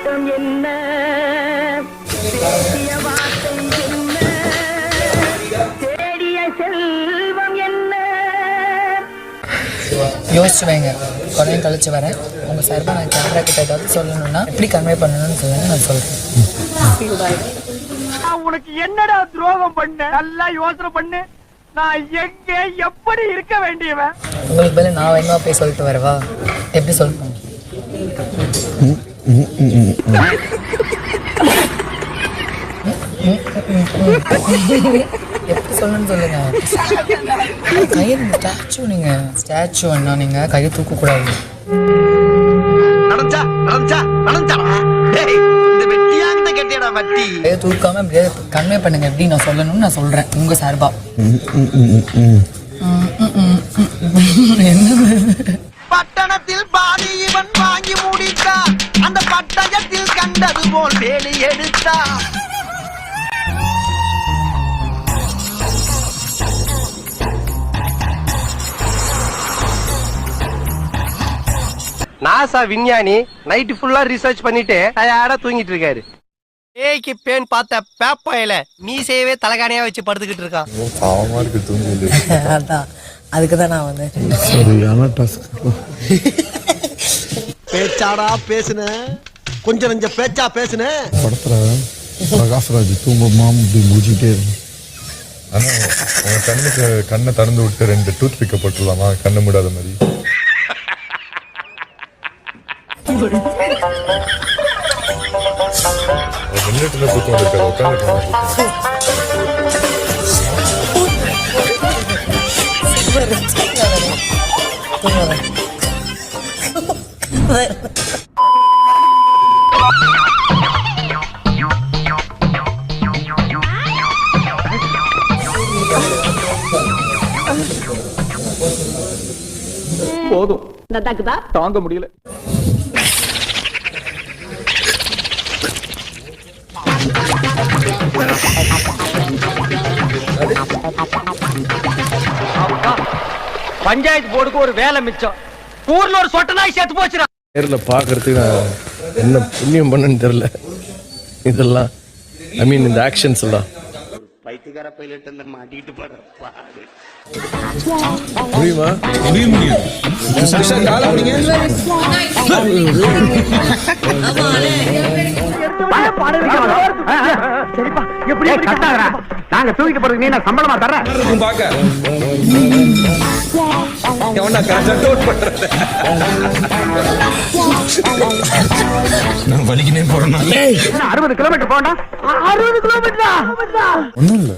வாட்டம் என்ன பேசிய வார்த்தை என்ன தேடிய செல்வம் என்ன யோசிச்சு வைங்க. கொஞ்சம் கழிச்சு வரேன். உங்க சார்பா நான் கேமரா கிட்ட ஏதாவது சொல்லணும்னா எப்படி கன்வே பண்ணணும்னு சொல்லுங்க, நான் சொல்றேன். உனக்கு என்னடா துரோகம் பண்ண? நல்லா யோசனை பண்ணு. நான் எங்க எப்படி இருக்க வேண்டியவன்? உங்களுக்கு பதில் நான் வேணுமா போய் சொல்லிட்டு வரவா? எப்படி சொல்லணும்? எப்படி சொல்லணும்னு சொல்லுங்க. கையை ஸ்டாச்சு, நீங்க ஸ்டாச்சு வேணா நீங்க கையை தூக்க கூடாது. கையை தூக்காம அப்படியே கன்வே பண்ணுங்க. எப்படி நான் சொல்லணும்னு நான் சொல்றேன் உங்க சார்பா. பட்டணத்தில் பாதி இவன் வாங்கி முடித்தார். அந்த பட்டயத்தில் கண்டது போல் வேலி எடுத்தார். நாசா விஞ்ஞானி நைட்டு ஃபுல்லா ரிசர்ச் பண்ணிட்டு டயர்டா தூங்கிட்டு இருக்காரு. ஏய்க்கு பேன் பார்த்த பேப்பாயில மீசையவே தலகாணியா வச்சு படுத்துக்கிட்டு இருக்கான். பாவமா இருக்கு தூங்குது. அதான் அதுக்குதான் நான் வந்து பேச்சாடா பேசுன, கொஞ்சம் நெஞ்ச பேச்சா பேசுன. படத்துல பிரகாஷ்ராஜ் தூங்குமா அப்படி முடிச்சுட்டே இருக்கும். ஆனா உங்க கண்ணுக்கு கண்ணை திறந்து விட்டு 2 டூத் பிக்க போட்டுடலாமா, கண்ணை மூடாத மாதிரி. மின்னட்டுல புத்தம் இருக்காது, உட்காந்து போதும், தாங்க முடியல. பஞ்சாயத்து போர்டுக்கு ஒரு வேலை மிச்சம். ஊர்ல ஒரு சொட்ட நாய் சேர்த்து போச்சுடா. நேரில் பார்க்கறதுக்கு நான் என்ன புண்ணியம் பண்ணேன்னு தெரியல. இதெல்லாம் ஐ மீன் இந்த ஆக்ஷன்ஸ் எல்லாம் பைத்தியக்கார பைலட் அந்த மாட்டிட்டு போறப்பா. முடியுமா? முடியும். நாங்க தூக்கிட்டு போறதுக்கு நீ சம்பளமா தர நான் வலிக்கினே போறேன். 60 கிலோமீட்டர் போண்டா. 60 கிலோமீட்டரா? ஒண்ணும் இல்ல.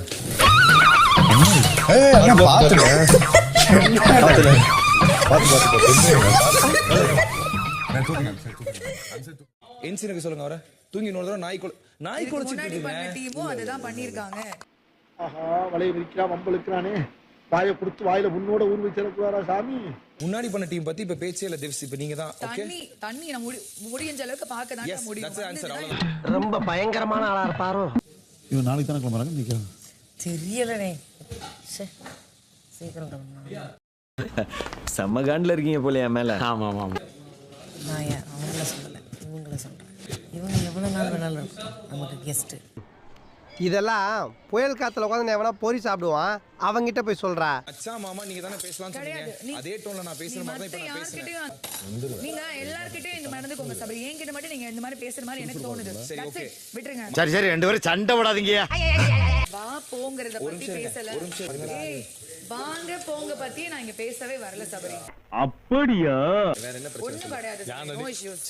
என்சினுக்கு சொல்லுங்க. அவரை தூங்கி நோடுறா. நாய் குலைச்சிட்டு அதுதான் பண்ணிருக்காங்க. ஆஹா, வலைய விரிக்கிறான், வம்பளுக்கிறானே. வாயை கொடுத்து வாயில உன்னோட ஊர் வச்சிடக்கூடாதா சாமி? முன்னாடி பண்ண டீம் பத்தி இப்ப பேச்சே இல்ல திவ்ஸ். இப்ப நீங்க தான் தண்ணி நான் முடிஞ்ச அளவுக்கு பார்க்க தான் முடியும். ரொம்ப பயங்கரமான ஆளா இருப்பாரோ. இவன் நாளைக்கு தானே கிளம்புறாங்க நிக்கிறேன். தெரியலனே. சீக்கிரம் செம்ம காண்டில் இருக்கீங்க போல என் மேல. ஆமா ஆமா. நான் அவங்கள சொல்லலை, இவங்கள சொல்றேன். இவங்க எவ்வளவு நாள் வேணாலும் இருக்கும் நமக்கு கெஸ்ட். இதெல்லாம் புயல் காத்துல உட்காந்து எவனா பொறி சாப்பிடுவான், அவங்கிட்ட போய் சொல்றா. அச்சா மாமா நீங்க தானே பேசலாம் சொன்னீங்க. அதே டோன்ல நான் பேசுற மாதிரி தான் இப்ப நான் பேசுறேன். நீங்க எல்லார்கிட்டயும் இந்த நடந்துக்கோங்க சபரி. என்கிட்ட மட்டும் நீங்க இந்த மாதிரி பேசுற மாதிரி எனக்கு தோணுது. விட்டுருங்க. சரி சரி, 2 பேரும் சண்டை போடாதீங்க. வா போங்கறத பத்தி பேசல. வாங்க போங்க பத்தி நான் இங்க பேசவே வரல சபரி. அப்படியா? வேற என்ன பிரச்சனை? ஒண்ணும் கிடையாது.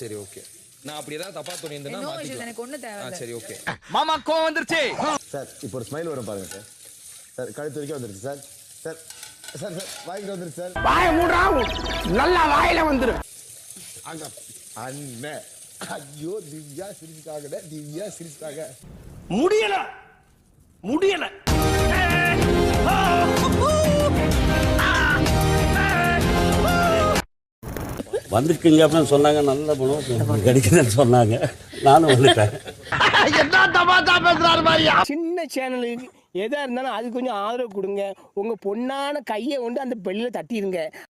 சரி ஓகே. நான் அப்படி ஏதாவது தப்பா தோணியிருந்தேன்னா மாத்திக்கலாம். எனக்கு ஒண்ணு தேவை. சரி ஓகே. மாமா கோவம் வந்துருச்சு சார். இப்போ ஒரு ஸ்மைல் வரும் பாருங்க சார். சார் கழுத்து வரைக்கும் வந்துருச்சு சார். சார் சார் சார் வாய்க்கு வந்துருச்சு சார். வாயை மூடுறா, நல்லா வாயில வந்துரு. அங்க அண்ணன் ஐயோ திவ்யா சிரிச்சுட்டாங்க. திவ்யா சிரிச்சுட்டாங்க. முடியல முடியல. வந்துருக்கீங்க அப்படின்னு சொன்னாங்க. நல்ல பணம் கிடைக்குதுன்னு சொன்னாங்க. நானும் வந்துட்டேன். சின்ன சேனலுக்கு எதா இருந்தாலும் அது கொஞ்சம் ஆதரவு கொடுங்க. உங்க பொண்ணான கையை கொண்டு அந்த பெல்லில தட்டிடுங்க.